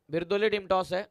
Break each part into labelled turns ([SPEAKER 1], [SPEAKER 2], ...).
[SPEAKER 1] बिरदोले team toss आहे.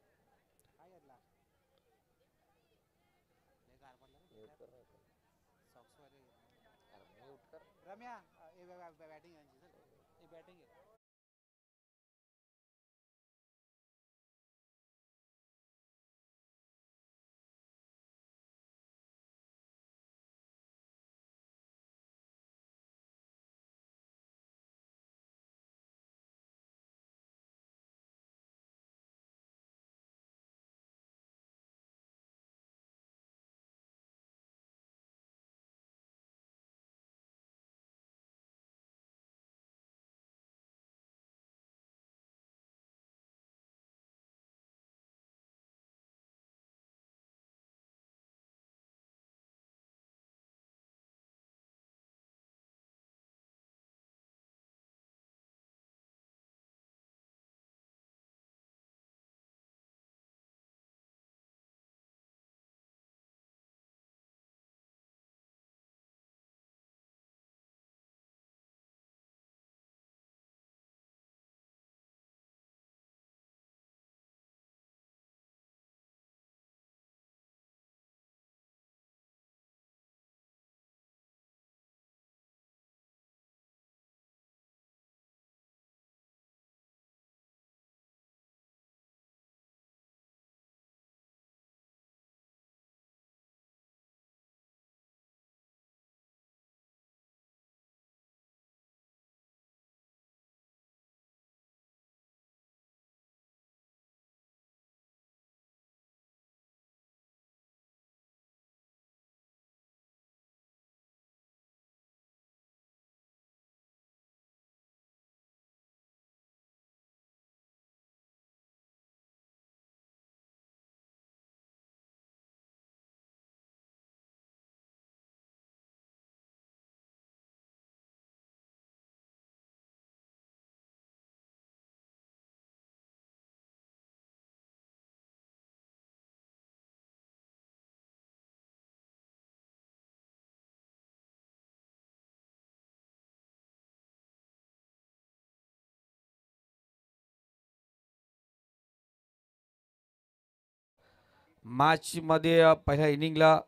[SPEAKER 2] Match मध्ये पहिल्या इनिंगला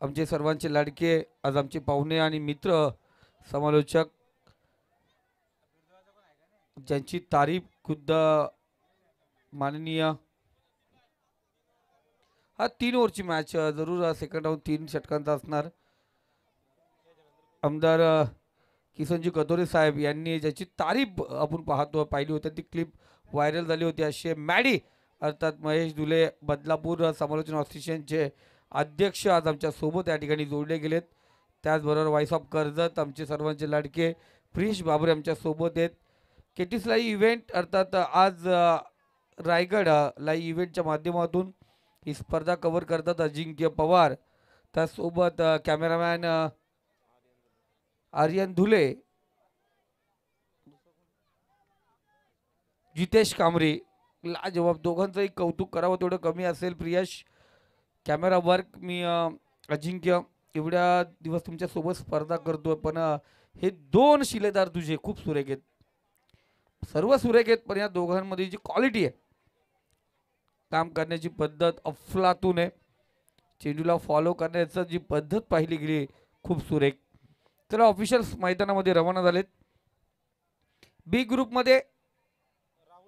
[SPEAKER 2] आमचे सर्वांचे लाडके आज आमचे पाहुणे आणि मित्र समालोचक ज्यांची तारीफ खुद्द माननीय हा 3 ओव्हरची मॅच जरूर सेकंड राऊंड 3 षटकांचा असणार. आमदार किसनजी कतोरे साहेब यांनी ज्याची तारीफ आपण पाहिली होती ती क्लिप व्हायरल झाली होती. असे मॅडी अर्थात महेश दुले बदलापूर समालोचन असोसिएशनचे अध्यक्ष आज आमच्या सोबत या ठिकाणी जोडले गेलेत. त्याचबरोबर व्हाईस ऑफ कर्जत आमचे सर्वांचे लाडके प्रिश बाबरे आमच्या सोबत आहेत. केटीस लाईव्ह इव्हेंट अर्थात आज रायगड लाईव्ह इव्हेंटच्या माध्यमातून ही स्पर्धा कव्हर करतात अजिंक्य पवार. त्यासोबत कॅमेरामॅन आर्यन धुले, जितेश कामरे लाजवाब. दोघांचंही कौतुक करावं तेवढं कमी असेल. प्रियश कॅमेरा वर्क. मी अजिंक्य एवढ्या दिवस तुमच्या सोबत स्पर्धा करतोय पण हे 2 शिलेदार तुझे खूप सुरेख आहेत. सर्व सुरेख आहेत पण या दोघांमध्ये जी क्वालिटी आहे काम करण्याची पद्धत अफलातून आहे. चेंडूला फॉलो करण्याची जी पद्धत पाहिली गेली खूप सुरेख. चला ऑफिशियल्स मैदानामध्ये रवाना झालेत. बी ग्रुपमध्ये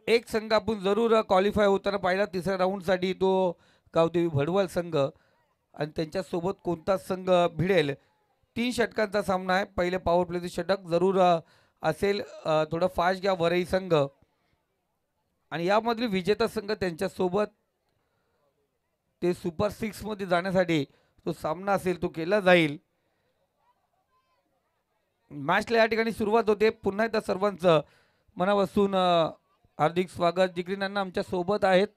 [SPEAKER 2] एक संघ आपण जरूर क्वालिफाय होताना पाहिला 3ऱ्या राऊंडसाठी तो गावदेवी भडवल संघ आणि त्यांच्यासोबत कोणता संघ भिडेल. 3 षटकांचा सामना आहे. पहिले पॉवर प्लेचे षटक जरूर असेल. थोडं फास्ट घ्या वरई संघ आणि यामधील विजेता संघ त्यांच्यासोबत ते सुपर 6 मध्ये जाण्यासाठी तो सामना असेल तो केला जाईल. मॅचला या ठिकाणी सुरुवात होते. पुन्हा एकदा सर्वांचं मनापासून हार्दिक स्वागत. जिग्रीनांना आमच्या सोबत आहेत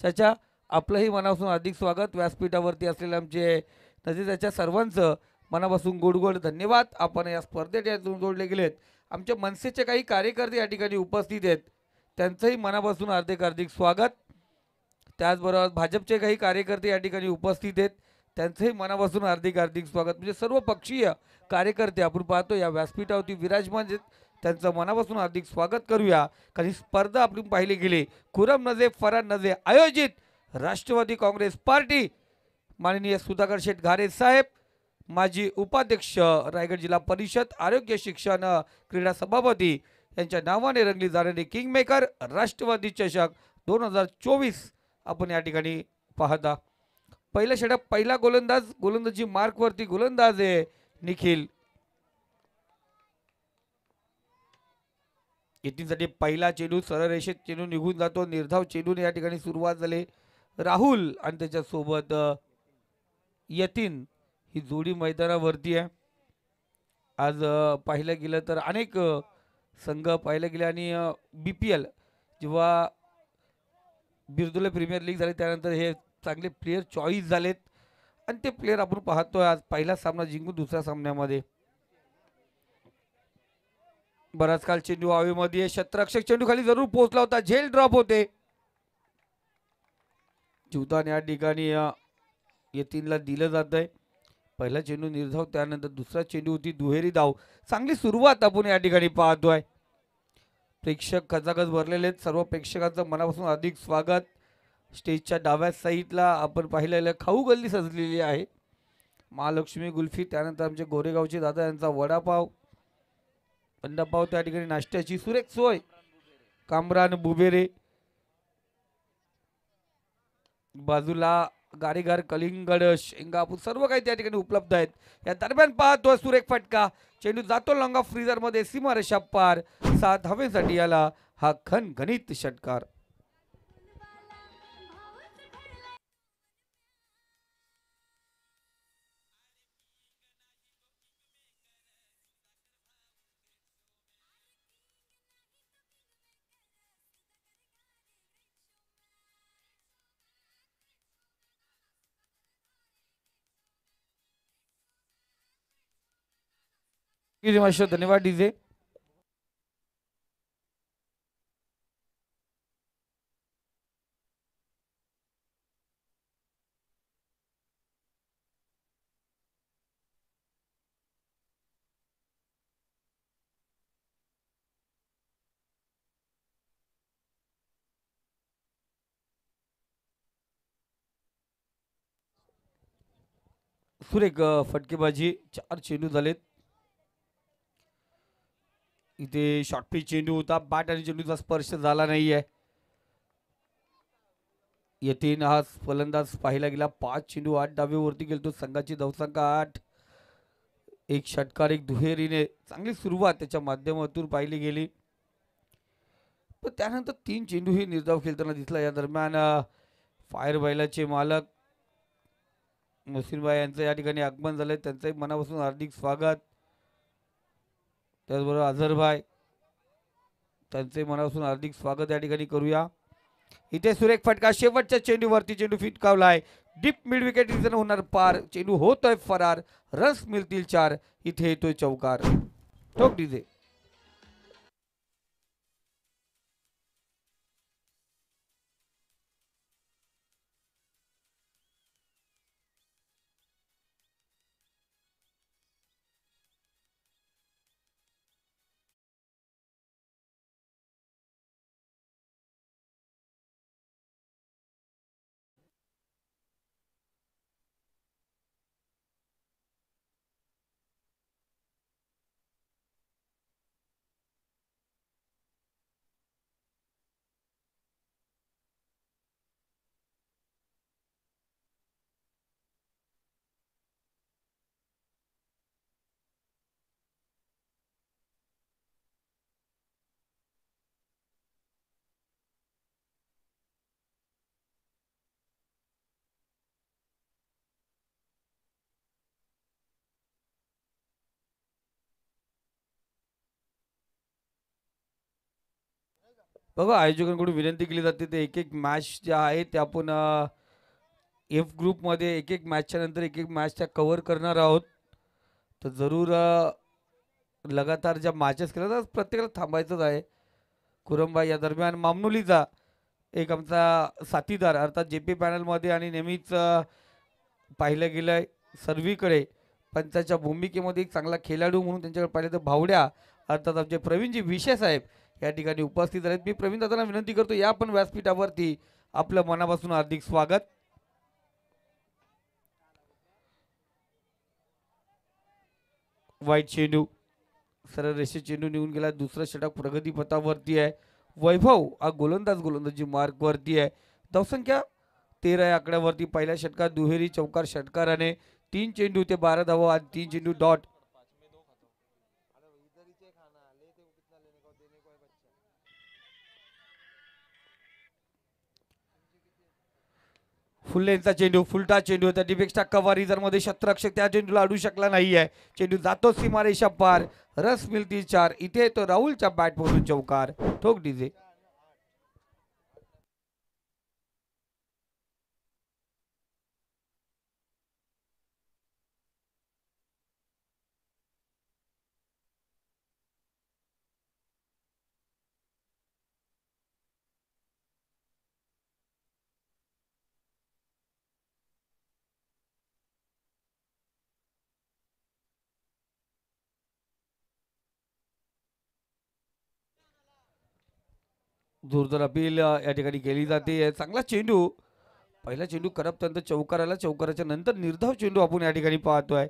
[SPEAKER 2] त्याच्या आपलंही मनापासून हार्दिक स्वागत. व्यासपीठावरती असलेले आमचे नजीकच्या सर्वांचं मनापासून गोड गोड धन्यवाद. आपण या स्पर्धेत जोडले गेलेत. आमच्या मनसेचे काही कार्यकर्ते या ठिकाणी उपस्थित आहेत त्यांचंही मनापासून हार्दिक स्वागत. त्याचबरोबर भाजपचे काही कार्यकर्ते या ठिकाणी उपस्थित आहेत त्यांचंही मनापासून हार्दिक स्वागत. म्हणजे सर्व पक्षीय कार्यकर्ते आपण पाहतो या व्यासपीठावरती विराजमान आहेत. त्यांचं मनापासून हार्दिक स्वागत करूया. कारण स्पर्धा आपण पाहिली गेली खुरम नजे फरान नजे आयोजित राष्ट्रवादी काँग्रेस पार्टी माननीय सुधाकर शेठ घारे साहेब माजी उपाध्यक्ष रायगड जिल्हा परिषद आरोग्य शिक्षण क्रीडा सभापती यांच्या नावाने रंगली जाणारी किंग मेकर राष्ट्रवादी चषक 2024 आपण या ठिकाणी पाहता. पहिल्या षटक पहिला गोलंदाजी मार्क वरती गोलंदाज आहे निखिल. येथीसाठी पहिला चेंडू सरळ रेषेत चेंडू निघून जातो. निर्धाव चेंडूने या ठिकाणी सुरुवात झाली. राहुल आणि त्याच्या सोबत यतीन ही जोडी मैदानावरती आहे. आज पाहिलं गेलं तर अनेक संघ पाहिलं गेले आणि BPL जेव्हा बिरदुले प्रीमियर लीग झाली त्यानंतर हे चांगले प्लेयर चॉईस झालेत आणि ते प्लेयर आपण पाहतोय. आज पहिला सामना जिंकून दुसऱ्या सामन्यामध्ये बराच काल चेंडू हवेमध्ये क्षेत्ररक्षक चेंडू खाली जरूर पोहोचला होता. झेल ड्रॉप होते. जीवदान या ठिकाणी यतीनला दिलं जात आहे. पहिला चेंडू निर्धाव त्यानंतर दुसरा चेंडू होती दुहेरी धाव. चांगली सुरुवात आपण या ठिकाणी पाहतोय. प्रेक्षक खचाखच भरलेले आहेत. सर्व प्रेक्षकांचं मनापासून अधिक स्वागत. स्टेजच्या डाव्या साईडला आपण पाहिलेलं खाऊ गल्ली सजलेली आहे. महालक्ष्मी कुल्फी त्यानंतर आमचे गोरेगावचे दादा यांचा वडापाव अंडापाव त्या ठिकाणी नाश्त्याची सुरेख सोय कामरान बुबेरे बाजूला गारेगार कलिंगड शेंगापूर सर्व काही त्या ठिकाणी उपलब्ध आहेत. या दरम्यान पाहतो सुरेख फटका चेंडू जातो लॉंग ऑफ फ्रीजर मध्ये सीमारेषा पार 7 धावेसाठी आला हा खणखणीत षटकार. धन्यवाद डीजे. सुरेख फटकेबाजी 4 चेंडू झालेत. इथे शॉर्ट चेंडू होता. बॅट आणि चेंडूचा स्पर्श झाला नाहीये. यतीन हा फलंदाज पाहिला गेला. 5 चेंडू 8 डावेवरती गेलतो. संघाची धावसंख्या 8. एक षटकार एक दुहेरीने चांगली सुरुवात त्याच्या माध्यमातून पाहिली गेली. पण त्यानंतर 3 चेंडू ही निर्धाव खेळताना दिसला. या दरम्यान फायर बैलाचे मालक मुस्लिमभाई यांचं या ठिकाणी आगमन झालंय. त्यांचंही मनापासून हार्दिक स्वागत. त्याचबरोबर अझरभाई त्यांचे मनापासून हार्दिक स्वागत या ठिकाणी करूया. इथे सुरेख फटका शेवटच्या चेंडूवरती चेंडू फिटकावलाय. डीप मिड विकेट रिझन होणार पार. चेंडू होतोय फरार. रन्स मिळतील 4. इथे येतोय चौकार. ठोक डीजे. बघा आयोजकांकडून विनंती केली जाते ते एक एक मॅच ज्या आहेत त्या आपण एफ ग्रुपमध्ये एक एक मॅचच्या नंतर एक एक मॅच त्या कव्हर करणार आहोत. तर जरूर लगातार ज्या मॅचेस केल्या तर प्रत्येकाला थांबायचंच आहे. खुरमबाई या दरम्यान मामनुलीचा एक आमचा साथीदार अर्थात JP पॅनलमध्ये आणि नेहमीच पाहिलं गेलंय सर्वीकडे पंचाच्या भूमिकेमध्ये एक चांगला खेळाडू म्हणून त्यांच्याकडे पाहिलं तर भावड्या अर्थात आमचे प्रवीणजी विशे साहेब या ठिकाणी उपस्थित आहेत. मी प्रवीण दादांना विनंती करतो या पण व्यासपीठावरती आपलं मनापासून हार्दिक स्वागत. वाईट चेंडू सरळ रेषे चेंडू निघून गेला. दुसरं षटक प्रगती पथावरती आहे. वैभव हा गोलंदाजी मार्क वरती आहे. धावसंख्या 13 या आकड्यावरती. पहिल्या षटकात दुहेरी चौकार षटकाराने 3 चेंडू ते 12 धावा आणि 3 चेंडू डॉट. फुल्लेंचा चेंडू फुलटा चेंडू होता. डिपेक्सच्या कव्हर रिझर मध्ये शतरक्षक त्या चेंडूला अडू शकला नाहीये. चेंडू जातो सीमारेषा पार. रस मिळती 4. इथे तो राहुलच्या बॅट मधून चौकार. ठोक डीजे. जोरदार अपील या ठिकाणी केली जाते. चांगला चेंडू. पहिला चेंडू करपल्यानंतर चौकाराला. चौकाराच्या नंतर निर्धाव चेंडू आपण या ठिकाणी पाहतोय.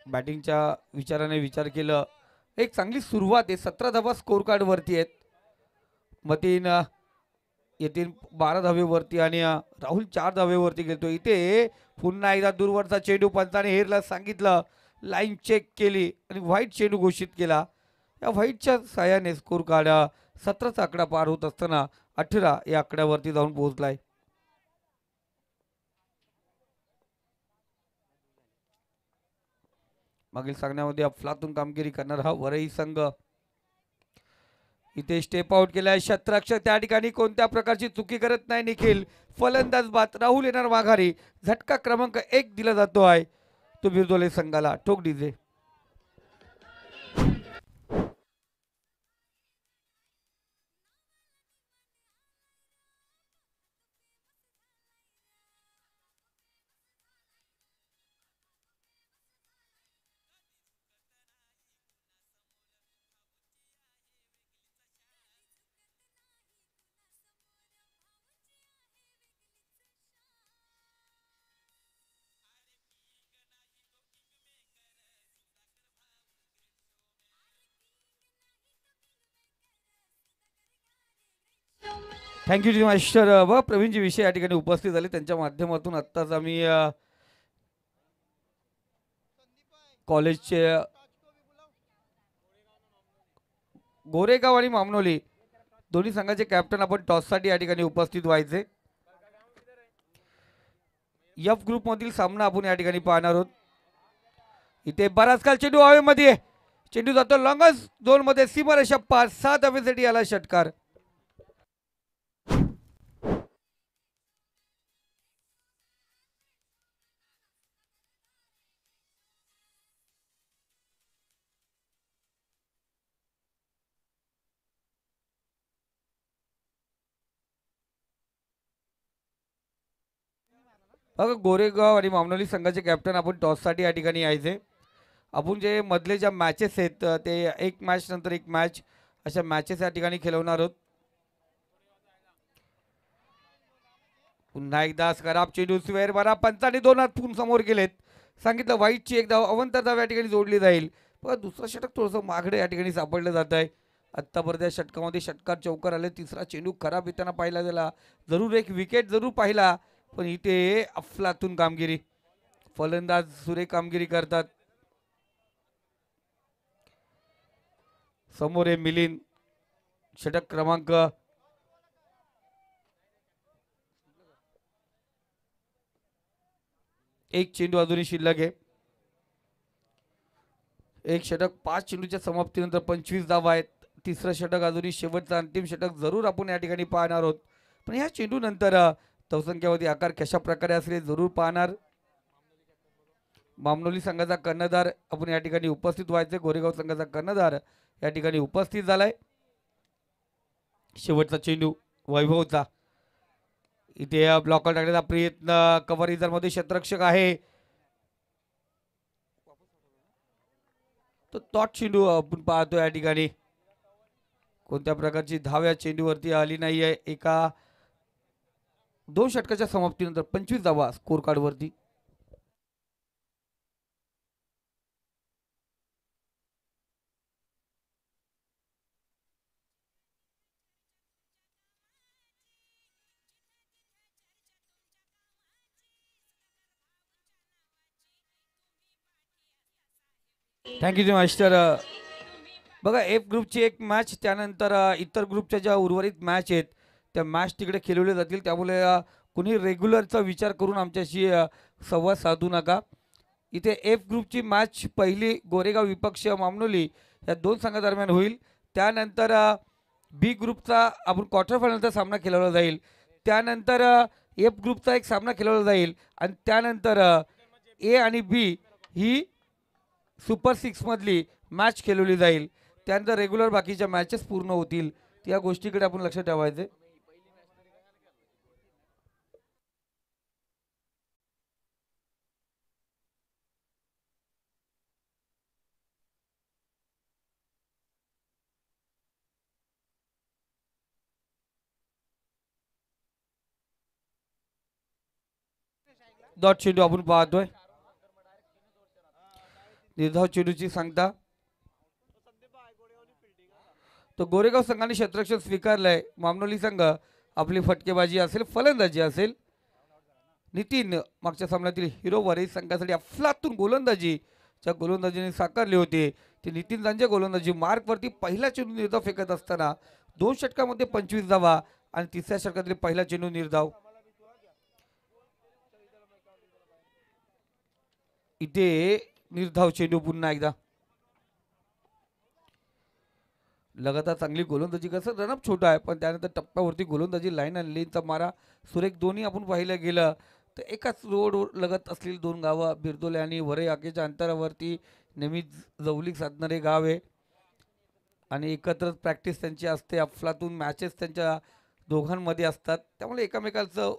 [SPEAKER 2] बॅटिंगच्या विचाराने विचार केलं. एक चांगली सुरुवात आहे. 17 धावा स्कोर कार्ड वरती आहेत. मतीन येथील 12 धावेवरती आणि राहुल 4 धावेवरती गेलतो. इथे पुन्हा एकदा दूरवरचा चेंडू पंचाने हेरला सांगितलं. लाईन चेक केली आणि व्हाईट चेंडू घोषित केला. या व्हाईटच्या साहाय्याने स्कोर कार्ड 17चा आकडा पार होत असताना 18 या आकड्यावरती जाऊन पोहोचलाय. मागील सामन्यामध्ये अफलातून कामगिरी करणार हा वरई संघ इथे स्टेप आउट केलाय. शतरक्षक त्या ठिकाणी कोणत्या प्रकारची चुकी करत नाही. निखिल फलंदाज बाद. राहुल येणार माघारी. झटका क्रमांक 1 दिला जातो आहे तो बिरदोले संघाला. ठोक डीजे. Thank you master. व प्रवीणजी विषय या ठिकाणी उपस्थित झाले. त्यांच्या माध्यमातून आत्ताच आम्ही कॉलेजचे गोरेगाव आणि मामनोली दोन्ही संघाचे कॅप्टन आपण टॉससाठी या ठिकाणी उपस्थित व्हायचे. एफ ग्रुप मधील सामना आपण या ठिकाणी पाहणार आहोत. इथे बराच काल चेंडू हवेमध्ये. चेंडू जातो लॉंगस झोन मध्ये. सीमारेषा पार. 7 धावेसाठी आला षटकार. बघा गोरेगाव आणि मामनोली संघाचे कॅप्टन आपण टॉससाठी या ठिकाणी यायचे. आपण जे मधले ज्या मॅचेस आहेत ते एक मॅच नंतर एक मॅच अशा मॅचेस या ठिकाणी खेळवणार आहोत. पुन्हा एकदा खराब चेंडू स्वेअर बरा. पंचाने 2 हात पूर्ण समोर गेलेत. सांगितलं व्हाईटची एक धाव अवंतर धाव या ठिकाणी जोडली जाईल. पण दुसरं षटक थोडंसं मागडे या ठिकाणी सापडलं जात आहे. आत्तापर्यंत या षटकामध्ये षटकार चौकार आले. तिसरा चेंडू खराब येताना पाहिला गेला. जरूर एक विकेट जरूर पाहिला. पण इथे अफलातून कामगिरी. फलंदाज सुरेख कामगिरी करतात. समोर आहे मिलिंद. षटक क्रमांक 1 चेंडू अजूनही शिल्लक आहे. एक षटक 5 चेंडूच्या समाप्तीनंतर 25 धावा आहेत. तिसरं षटक अजूनही शेवटचं अंतिम षटक जरूर आपण या ठिकाणी पाहणार आहोत. पण या चेंडू नंतर धावसंख्यावरती आकार कशा प्रकारे असले जरूर पाहणार. मामनोली संघाचा कर्णधार आपण या ठिकाणी उपस्थित व्हायचे. गोरेगाव संघाचा कर्णधार या ठिकाणी उपस्थित झालाय. शेवटचा चेंडू वैभवचा. इथे ब्लॉकर टाकण्याचा प्रयत्न. कव्हर रिझर मध्ये शतरक्षक आहे. तर टॉट चेंडू आपण पाहतो या ठिकाणी कोणत्या प्रकारची धाव या चेंडूवरती आली नाही आहे. एका 2 षटकाच्या समाप्तीनंतर 25 धावा स्कोर कार्डवरती. Thank you master. बघा एफ ग्रुपची एक मॅच त्यानंतर इतर ग्रुपच्या ज्या उर्वरित मॅच आहेत त्या मॅच तिकडे खेळवल्या जातील. त्यामुळे कुणी रेग्युलरचा विचार करून आमच्याशी संवाद साधू नका. इथे एफ ग्रुपची मॅच पहिली गोरेगाव विपक्ष मामनोली या 2 संघादरम्यान होईल. त्यानंतर बी ग्रुपचा आपण क्वार्टर फायनलचा सामना खेळवला जाईल. त्यानंतर एफ ग्रुपचा एक सामना खेळवला जाईल आणि त्यानंतर ए आणि बी ही सुपर 6 मधली मॅच खेळवली जाईल. त्यानंतर रेग्युलर बाकीच्या मॅचेस पूर्ण होतील. त्या गोष्टीकडे आपण लक्ष ठेवायचे. डॉट चेंडू आपण पाहतोय. निर्धाव चेंडूची सांगता तो गोरेगाव संघाने क्षेत्ररक्षण स्वीकारलंय. मामनोली संघ आपली फटकेबाजी असेल फलंदाजी असेल. नितीन मागच्या सामन्यातील हिरो वरील संघासाठी अफलातून गोलंदाजीच्या गोलंदाजीने साकारले होते. ते नितीन त्यांच्या गोलंदाजी मार्कवरती पहिला चेंडू निर्धाव फेकत असताना 2 षटकामध्ये 25 धावा आणि तिसऱ्या षटकातील पहिला चेंडू निर्धाव. इथे निर्धाव चेंडू पुन्हा एकदा लगातार चांगली गोलंदाजी. कसं रनअप छोटा आहे पण त्यानंतर टप्प्यावरती गोलंदाजी लाईन आणि लेनचा मारा सुरेख दोन्ही आपण पाहिलं गेलं तर एकाच रोड लगत असलेली 2 गावं बिरदोले आणि वरे आगेच्या अंतरावरती नेहमी जवळीक साधणारे गाव आहे आणि एकत्रच प्रॅक्टिस त्यांची असते. अफलातून मॅचेस त्यांच्या दोघांमध्ये असतात. त्यामुळे एकमेकांचं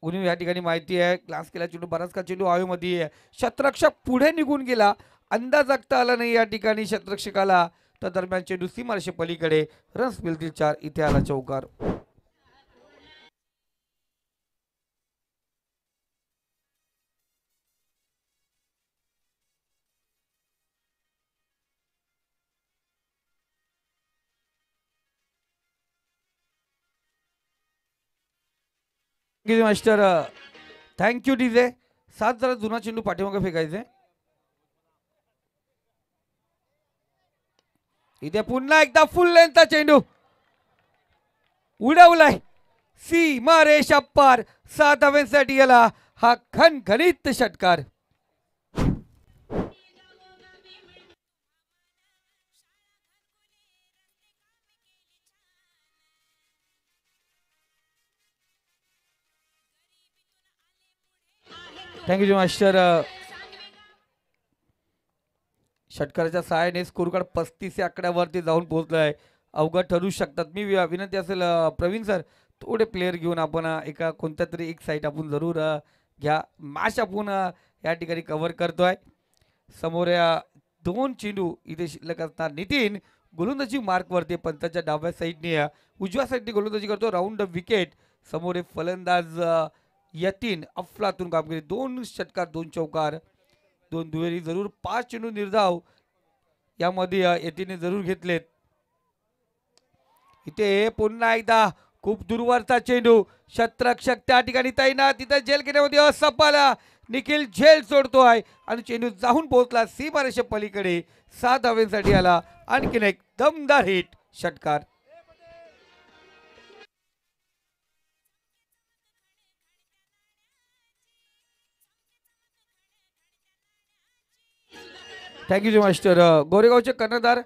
[SPEAKER 2] उणीव या ठिकाणी माहिती आहे. क्लास केला चेंडू बराच का चेंडू हवेमध्ये शतरक्षक पुढे निघून गेला. अंदाज आखता आला नाही या ठिकाणी शतरक्षकाला. तर दरम्यान चेंडू सीमारेषे पलीकडे रन्स मिळतील 4. इथे आला चौकार. Master thank you DJ. 7 जरा जुना चेंडू पाठीमागे फेकायचे. इथे पुन्हा एकदा फुल लेंथचा चेंडू उडवलाय सीमा रेषा पार. 7 धावांसाठी याला हा खणखणीत षटकार. Thank you master. षटकाराच्या सहाय्याने स्कोर कार्ड 35 या आकड्यावरती जाऊन पोहोचलाय. अवघड ठरू शकतात. मी विनंती असेल प्रवीण सर थोडे प्लेयर घेऊन आपण एका कोणत्या तरी एक साईड आपण जरूर घ्या. मॅच आपण या ठिकाणी कव्हर करतोय. समोर 2 चेंडू इथे शिल्लक असणार. नितीन गोलंदाजी मार्कवरती पण त्याच्या डाव्या साईडने उजव्या साईडने गोलंदाजी करतो. Round wicket. समोर फलंदाज यतीन अफलातून कामगिरी. 2 षटकार 2 चौकार 2 दुहेरी जरूर 5 चेंडू निर्धाव यामध्ये यतीने जरूर घेतलेत. इथे पुन्हा एकदा खूप दूरवरचा चेंडू. शतरक्षक त्या ठिकाणी तैनात. तिथे झेल घेण्यामध्ये असफल. निखिल झेल सोडतोय आणि चेंडू जाऊन पोहोचला सीमारेषे पलीकडे. 7 धावांसाठी आला आणखीन एक दमदार हिट षटकार. Thank you master. गोरेगावचे कर्णधार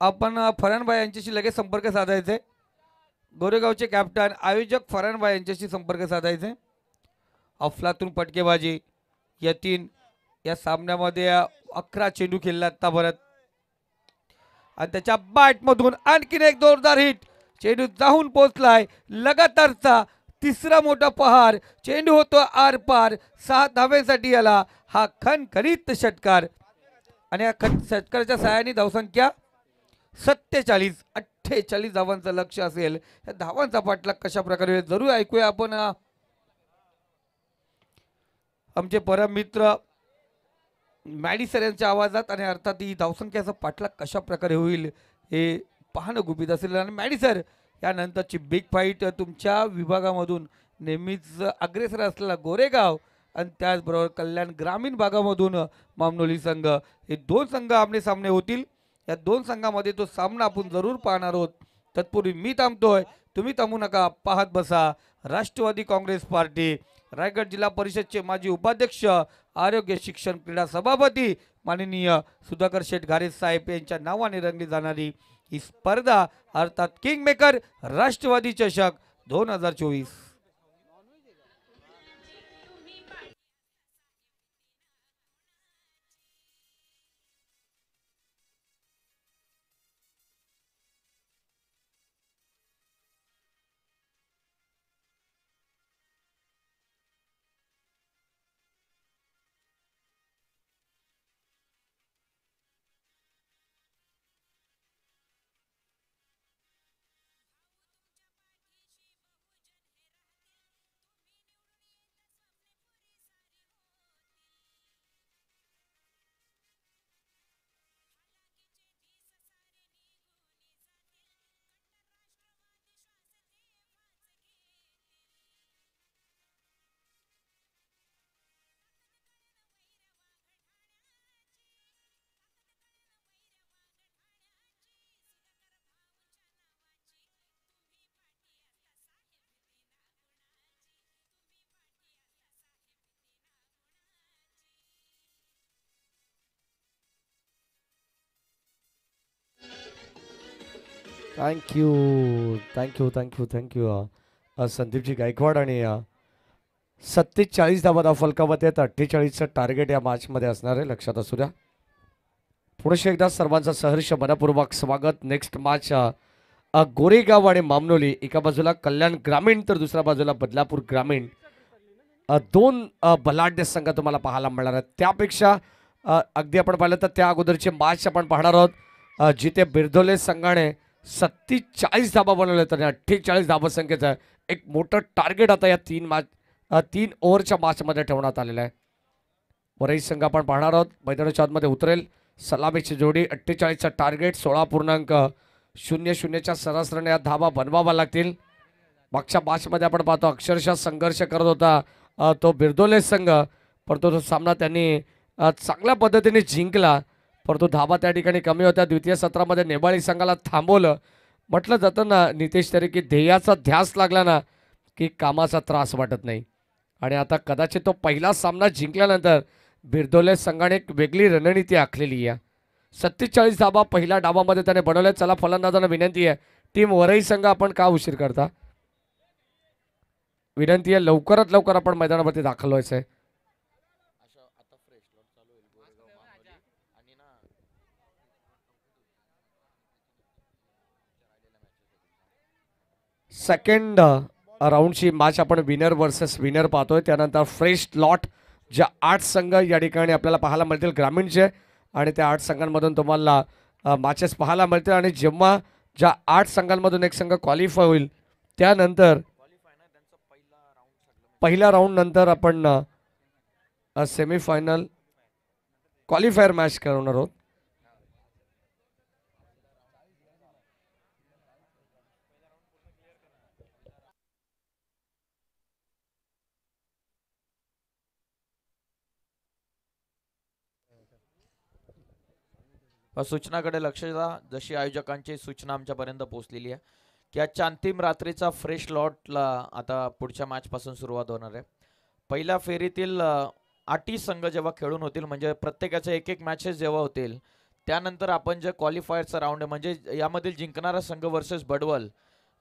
[SPEAKER 2] आपण फरानबाई यांच्याशी लगेच संपर्क साधायचे. गोरेगावचे कॅप्टन आयोजक फरानबाई यांच्याशी संपर्क साधायचे. अफलातून फटकेबाजी. यतीन या सामन्यामध्ये 11 चेंडू खेळला आतापर्यंत आणि त्याच्या बॅटमधून आणखीन एक जोरदार हिट. चेंडू जाऊन पोहोचलाय. लगातारचा 3रा मोठा पहार. चेंडू होतो आर पार. 7 धाव्यांसाठी आला हा खणखणीत षटकार. आणि या षटकाराच्या सहाय्याने धावसंख्या 48 धावांचं लक्ष असेल. या धावांचा पाठलाग कशा प्रकारे होईल जरूर ऐकूया आपण आमचे परम मित्र मॅडिसर यांच्या आवाजात. आणि अर्थात ही धावसंख्याचा पाठलाग कशा प्रकारे होईल हे पाहणं गुपित असेल. आणि मॅडिसर यानंतरची बिग फाईट तुमच्या विभागामधून नेहमीच अग्रेसर असलेला गोरेगाव आणि त्याचबरोबर कल्याण ग्रामीण भागामधून मामनोली संघ, हे दोन संघ आमने सामने होतील. या दोन संघामध्ये तो सामना आपण जरूर पाहणार आहोत. तत्पूर्वी मी थांबतोय, तुम्ही थांबू नका, पाहत बसा राष्ट्रवादी काँग्रेस पार्टी. रायगड जिल्हा परिषदचे माजी उपाध्यक्ष, आरोग्य शिक्षण क्रीडा सभापती माननीय सुधाकर शेठ घारे साहेब यांच्या नावाने रंगली जाणारी ही स्पर्धा अर्थात किंग मेकर राष्ट्रवादी चषक 2024.
[SPEAKER 1] Thank you thank you thank you thank you Sandeepji Gaikwad. आणि 47 धावा फलकामध्ये आहेत. 48चं टार्गेट या मॅचमध्ये असणार आहे, लक्षात असू द्या. पुढे एकदा सर्वांचं सहर्ष मनपूर्वक स्वागत. नेक्स्ट मॅच गोरेगाव आणि मामनोली, एका बाजूला कल्याण ग्रामीण तर दुसऱ्या बाजूला बदलापूर ग्रामीण. दोन बलाढ्य संघ तुम्हाला पाहायला मिळणार आहेत. त्यापेक्षा अगदी आपण पाहिलं तर त्या अगोदरचे मॅच आपण पाहणार आहोत, जिथे बिरदोले संघाने 47 धाबा बनवले तर 48 धाबा संख्येचं एक मोठं टार्गेट आता या 3 ओव्हरच्या मॅचमध्ये ठेवण्यात आलेलं आहे. वरही संघ आपण पाहणार आहोत, मैदानाच्या आतमध्ये उतरेल. सलामीची जोडी, 48चा टार्गेट, 16.00च्या सरासरीने या धाबा बनवावा लागतील. मागच्या मॅचमध्ये आपण पाहतो अक्षरशः संघर्ष करत होता तो बिरदोले संघ, परंतु तो सामना त्यांनी चांगल्या पद्धतीने जिंकला. परंतु धाबा त्या ठिकाणी कमी होत्या. द्वितीय सत्रामध्ये नेबाळी संघाला थांबवलं. म्हटलं जातं ना नितेश तरी की ध्येयाचा ध्यास लागला ना की कामाचा त्रास वाटत नाही. आणि आता कदाचित तो पहिला सामना जिंकल्यानंतर बिरदोले संघाने एक वेगळी रणनीती आखलेली आहे. 47 धाबा पहिल्या डावामध्ये त्याने बनवले. चला फलंदाजांना विनंती आहे, टीम वरई संघ आपण का उशीर करता, विनंती आहे लवकरात लवकर आपण मैदानावरती दाखल व्हायचं आहे. सेकंड राऊंडची मॅच आपण विनर वर्सेस विनर पाहतोय. त्यानंतर फ्रेश लॉट, ज्या 8 संघ या ठिकाणी आपल्याला पाहायला मिळतील ग्रामीणचे, आणि त्या 8 संघांमधून तुम्हाला मॅचेस पाहायला मिळतील. आणि जेव्हा ज्या 8 संघांमधून एक संघ क्वालिफाय होईल त्यानंतर पहिल्या राऊंड नंतर आपण सेमीफायनल क्वालिफायर मॅच करणार आहोत.
[SPEAKER 3] सूचनाकडे लक्ष द्या. जशी आयोजकांची सूचना आमच्यापर्यंत पोहोचलेली आहे की आजच्या अंतिम रात्रीचा फ्रेश लॉटला आता पुढच्या मॅचपासून सुरुवात होणार आहे. पहिल्या फेरीतील 8 संघ जेव्हा खेळून होतील, म्हणजे प्रत्येकाचे एक एक मॅचेस जेव्हा होतील, त्यानंतर आपण जे क्वालिफायरचा राऊंड आहे, म्हणजे यामधील जिंकणारा संघ वर्सेस बडवल,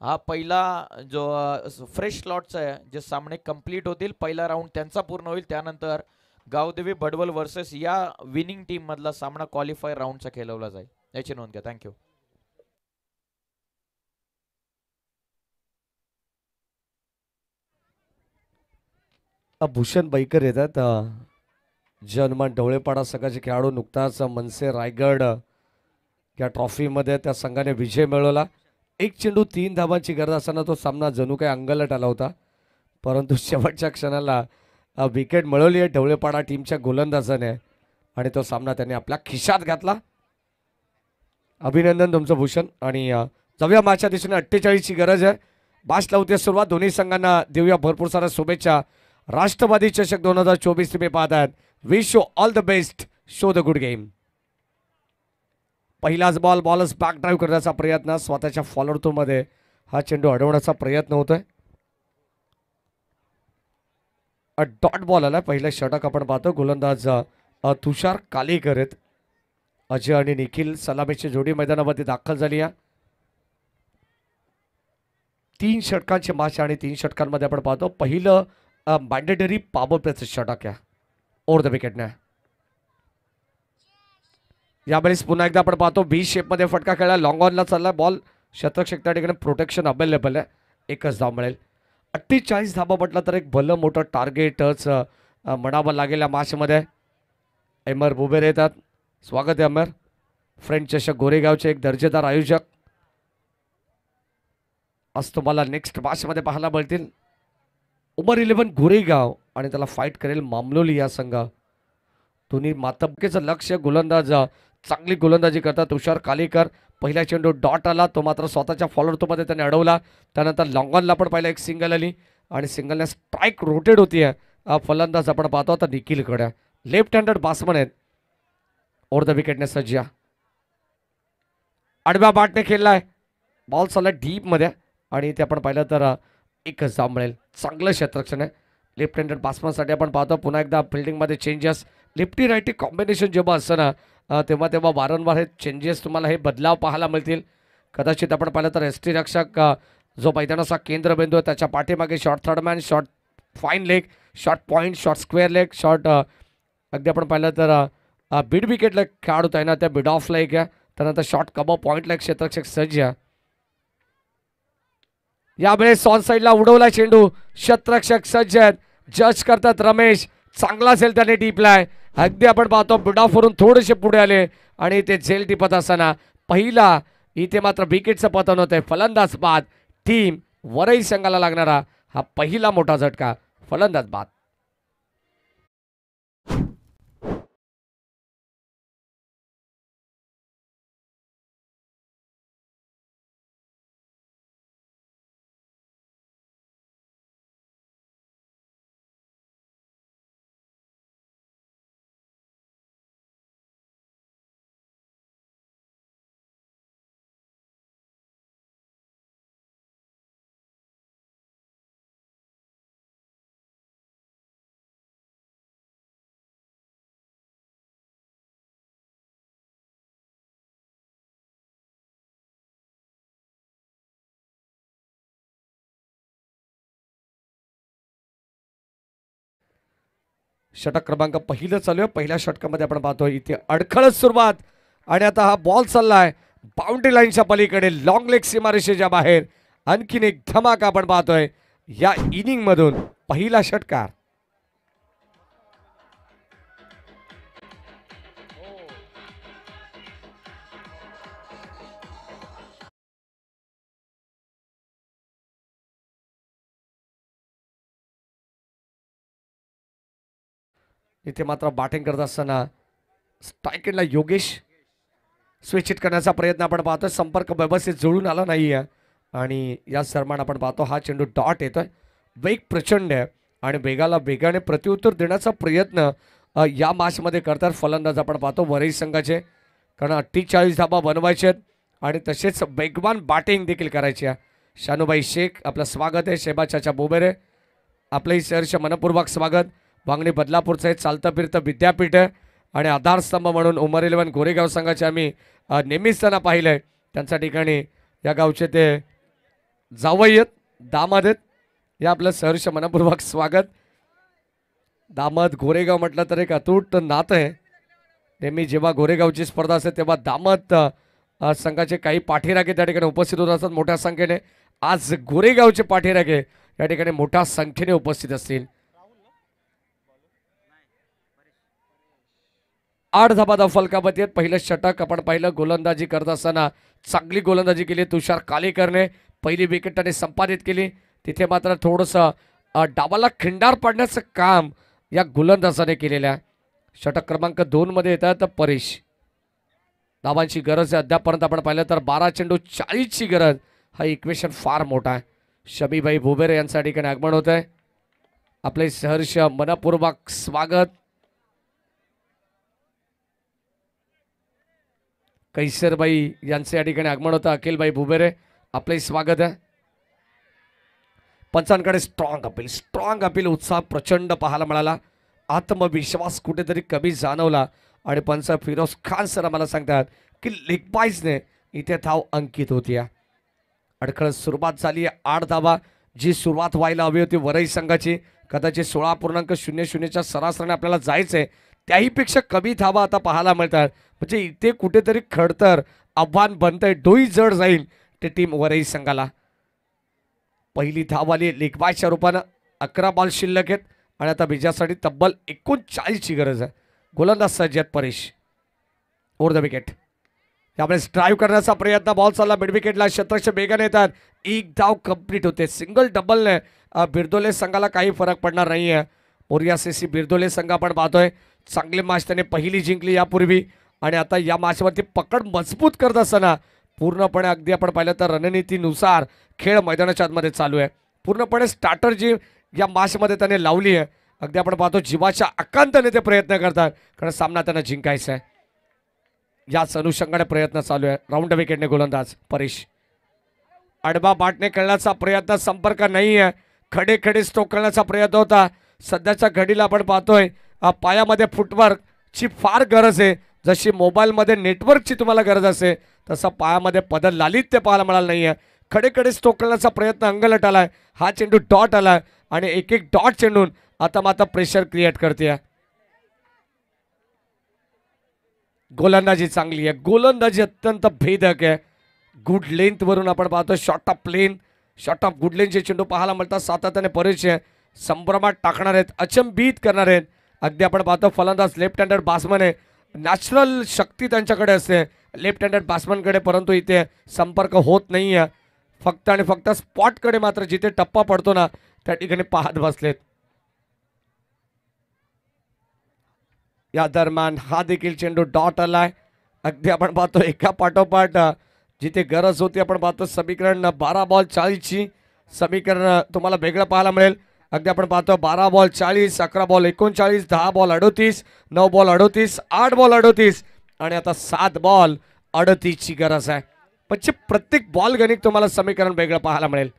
[SPEAKER 3] हा पहिला जो फ्रेश लॉटचा आहे, जे सामने कंप्लीट होतील, पहिला राऊंड त्यांचा पूर्ण होईल. त्यानंतर गावदेवी बडवल वर्सेस या विनिंग टीम मधला सामना क्वालिफायर राऊंडचा खेळवला जाईल, याची नोंद घ्या. थँक्यू.
[SPEAKER 1] भूषण बैकर येतात. जनमन ढवळेपाडा संघाचे खेळाडू नुकताच मनसे रायगड या ट्रॉफीमध्ये त्या संघाने विजय मिळवला. एक चेंडू 3 धावांची गरज असताना तो सामना जणू काही अंगलट आला होता, परंतु शेवटच्या क्षणाला विकेट मिळवली आहे ढवळेपाडा टीमच्या गोलंदाजाने आणि तो सामना त्याने आपल्या खिशात घातला. अभिनंदन तुमचं भूषण. आणि जाऊया मॅचच्या दिशेने. 48 ची गरज आहे. बाश लावते सुरुवात. दोन्ही संघांना देऊया भरपूर साऱ्या शुभेच्छा. राष्ट्रवादी चषक 2024 तुम्ही पाहत आहात. Wish you all the best. Show the good game. पहिलाच बॉलच बॅक ड्राईव्ह करण्याचा प्रयत्न. स्वतःच्या फॉलोअर मध्ये हा चेंडू अडवण्याचा प्रयत्न होतोय. डॉट बॉल आला. पहिलं षटक आपण पाहतो. गोलंदाज तुषार कालेकर आहेत. अजय आणि निखिल सलामीची जोडी मैदानामध्ये दाखल झाली आहे. 3 षटकांचे मॅच आणि 3 षटकांमध्ये आपण पाहतो पहिलं मॅन्डेटरी पॉवर प्लेचं षटक आहे ओव्हर द विकेटने. यावेळेस पुन्हा एकदा आपण पाहतो बी शेपमध्ये फटका खेळला. लॉंग ऑनला चालला बॉल. शतकशेक त्या ठिकाणी प्रोटेक्शन अवेलेबल आहे. एकच धाव मिळेल. 48 धाबा म्हटलं तर एक भलं मोठं टार्गेटच म्हणावं लागेल या मॅचमध्ये. अमर बुबेर येतात. स्वागत आहे अमर. फ्रेंच चषक गोरेगावचे एक दर्जेदार आयोजक. आज तुम्हाला नेक्स्ट मॅचमध्ये पाहायला मिळतील. उमर 11 गोरेगाव आणि त्याला फाईट करेल मामलोली या संघ. दोन्ही मातबकेचं लक्ष. गोलंदाज चांगली गोलंदाजी करतात तुषार कालेकर. पहिला चेंडू डॉट आला. तो मात्र स्वतःच्या फॉलोअरमध्ये त्याने अडवला. त्यानंतर लॉंगॉनला पण पहिला एक सिंगल आली आणि सिंगलने स्ट्राईक रोटेट होतीये. फलंदाज आपण पाहतो आता निखिलकडे. लेफ्ट हँडेड बॅट्समन आहेत. ओव्हर द विकेटने सज्जा. आडव्या बॅटने खेळलाय. बॉल चालला डीपमध्ये आणि ते आपण पाहिलं तर एकच धाव मिळेल. चांगलं क्षेत्ररक्षण आहे लेफ्ट हँडेड बॅट्समनसाठी. आपण पाहतो पुन्हा एकदा फिल्डिंगमध्ये चेंजेस. लेफ्टी राईटी कॉम्बिनेशन जेव्हा असतं ना तेव्हा वारंवार हे चेंजेस तुम्हाला हे बदलाव पाहायला मिळतील. कदाचित आपण पाहिलं तर एस टी रक्षक जो मैदानाचा केंद्रबिंदू आहे त्याच्या पाठीमागे short third man, short fine leg, short point, short square leg, short अगदी आपण पाहिलं तर बिड विकेटला खेळाडू आहे ना त्या बिड ऑफला एक आहे. त्यानंतर शॉर्ट कबो पॉईंटला एक क्षेत्ररक्षक सज्ज आहे. यावेळेस ऑन साईडला उडवला चेंडू. क्षेत्ररक्षक सज्ज आहेत. जज करतात रमेश. चांगला झेल त्याने टिपलाय. अगदी आपण पाहतो बिडॉफवरून थोडेसे पुढे आले आणि ते झेल टिपत असताना पहिला इथे मात्र विकेटचं पतन होतंय. फलंदाज बाद. टीम वरई संघाला लागणारा हा पहिला मोठा झटका. फलंदाज बाद. षटक क्रमांक पहिलं चालू आहे. पहिल्या षटकामध्ये आपण पाहतोय इथे अडखळत सुरुवात आणि आता हा बॉल चाललाय बाउंड्री लाईनच्या पलीकडे लॉंग लेग सीमारेषेच्या बाहेर. आणखीन एक धमाका आपण पाहतोय या इनिंग मधून. पहिला षटकार. इथे मात्र बॅटिंग करत असताना स्ट्राईकला योगेश स्विच हिट करण्याचा प्रयत्न आपण पाहतोय. संपर्क व्यवस्थित जुळून आला नाहीये आणि या दरम्यान आपण पाहतो हा चेंडू डॉट येतोय. वेग प्रचंड आहे आणि वेगाने प्रत्युत्तर देण्याचा प्रयत्न या मॅचमध्ये करतात फलंदाज आपण पाहतो वरई संघाचे. कारण 48 धाबा बनवायचे आहेत आणि तसेच वेगवान बॅटिंग देखील करायची आहे. शानूबाई शेख आपलं स्वागत आहे. शेबा चाचा बोबेरे आपलंही सहर्ष मनपूर्वक स्वागत. वांगणी बदलापूरचं हे चालतं फिरतं विद्यापीठ आहे आणि आधारस्तंभ म्हणून उमर 11 गोरेगाव संघाचे आम्ही नेहमीच त्यांना पाहिलंय. त्यांच्या ठिकाणी या गावचे ते जावई आहेत, दामाद आहेत. या आपलं सहर्ष मनपूर्वक स्वागत. दामद गोरेगाव म्हटलं तर एक अतूट नातं आहे. नेहमी जेव्हा गोरेगावची स्पर्धा असते तेव्हा दामद संघाचे काही पाठीराखे त्या ठिकाणी उपस्थित होत असतात मोठ्या संख्येने. आज गोरेगावचे पाठीराखे या ठिकाणी मोठ्या संख्येने उपस्थित असतील. 8 धाबा फलकामध्ये आहेत. पहिलं षटक आपण पाहिलं गोलंदाजी करत असताना चांगली गोलंदाजी केली तुषार कालेकरने. पहिली विकेट त्याने संपादित केली. तिथे मात्र थोडंसं डावाला खिंडार पाडण्याचं काम या गोलंदाजाने केलेलं आहे. षटक क्रमांक 2 मध्ये येतात परेश. धावांची गरज आहे अद्यापर्यंत आपण पाहिलं तर 12 चेंडू 40ची गरज. हा इक्वेशन फार मोठा आहे. शमीभाई भुबेरे यांच्या ठिकाणी आगमन होत आहे. आपले सहर्ष मनपूर्वक स्वागत. कैसरबाई यांचे या ठिकाणी आगमन होतं. अखिलबाई भुबेरे आपले स्वागत आहे. पंचांकडे स्ट्रॉंग अपील उत्साह प्रचंड पाहायला मिळाला. आत्मविश्वास कुठेतरी कमी जाणवला आणि पंच फिरोज खान सर मला सांगतात की लेगबाईजने इथे धाव अंकित होती. अडखळत सुरुवात झाली. 8 धावा जी सुरुवात व्हायला हवी होती वरई संघाची. कदाचित 16.00च्या सरासरीने आपल्याला जायचंय. त्याहीपेक्षा कमी धावा आता पाहायला मिळतात. म्हणजे इथे कुठेतरी खडतर आव्हान बनतंय. डोई जड जाईल ते टीम वरई संघाला. पहिली धाव आली लेगबायच्या रूपानं. 11 बॉल शिल्लक आहेत आणि आता विजयासाठी तब्बल 39ची गरज आहे. गोलंदाज सज्ज आहेत परेश. Over the wicket. त्यामुळे ड्राईव्ह करण्याचा प्रयत्न. बॉल चालला मिड विकेटला. शतरक्ष वेगाने येतात. एक धाव कंप्लीट होते. सिंगल डबलने बिरदोले संघाला काही फरक पडणार नाहीये. मोरिया सीसी बिरदोले संघ आपण पाहतोय चांगले मॅच त्याने पहिली जिंकली यापूर्वी आणि आता या मॅचवरती पकड मजबूत करत असताना पूर्णपणे अगदी आपण पाहिलं तर रणनीतीनुसार खेळ मैदानाच्या आतमध्ये चालू आहे. पूर्णपणे स्टार्टर जी या मॅचमध्ये त्याने लावली आहे. अगदी आपण पाहतो जीवाच्या आकांताने ते प्रयत्न करतात कारण सामना त्यांना जिंकायचा आहे. याच अनुषंगाने प्रयत्न चालू आहे. राऊंड विकेटने गोलंदाज परेश. आडबा बाटने खेळण्याचा प्रयत्न. संपर्क नाही आहे. खडे खडे स्ट्रोक करण्याचा प्रयत्न होता. सध्याच्या घडीला आपण पाहतोय पायामध्ये फुटवर्कची फार गरज आहे. जशी मोबाईलमध्ये नेटवर्कची तुम्हाला गरज असेल तसं पायामध्ये पदर लालित्य पाहायला मिळालं नाही आहे. खडे खडे स्ट्रोक करण्याचा प्रयत्न अंगलट आलाय. हा चेंडू डॉट आलाय आणि एक एक डॉट चेंडून आता मात्र प्रेशर क्रिएट करते. गोलंदाजी चांगली आहे. गोलंदाजी अत्यंत भेदक आहे. गुड लेंथ वरून आपण पाहतो शॉर्ट ऑफ गुड लेंथचे चेंडू पाहायला मिळतात. सातत्याने परिचय संभ्रमात टाकणार आहेत. अचंबित करणार आहेत. अगदी आपण पाहतो फलंदाज लेफ्ट हँडेड बॅट्समन आहे. नॅचरल शक्ती त्यांच्याकडे असते लेफ्ट हँडेड बॅट्समनकडे. परंतु इथे संपर्क होत नाही आहे. फक्त आणि फक्त स्पॉटकडे मात्र जिथे टप्पा पडतो ना त्या ठिकाणी पाहत बसलेत. या दरम्यान हा देखील चेंडू डॉट आलाय. अगदी आपण पाहतो एका पाठोपाठ जिथे गरज होती आपण पाहतो समीकरण 12 बॉल 40ची समीकरण तुम्हाला वेगळं पाहायला मिळेल. अगदी आपण पाहतो 12 ball 40, 11 ball 39, 10 ball 38, 9 ball 38, 8 ball 38 आणि आता 7 बॉल 38ची गरज आहे. म्हणजे प्रत्येक बॉल गणित तुम्हाला समीकरण वेगळं पाहायला मिळेल.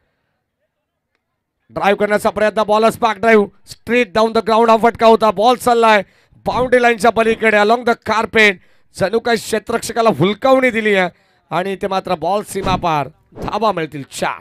[SPEAKER 1] ड्राईव्ह करण्याचा प्रयत्न. Ball spark drive straight down the ground. हा फटका होता. बॉल चाललाय बाउंड्री लाईनच्या पलीकडे अलॉंग द कार्पेट. जणू काही क्षेत्ररक्षकाला हुलकावणी दिली आहे आणि ते मात्र बॉल सीमा पार. धावा मिळतील 4.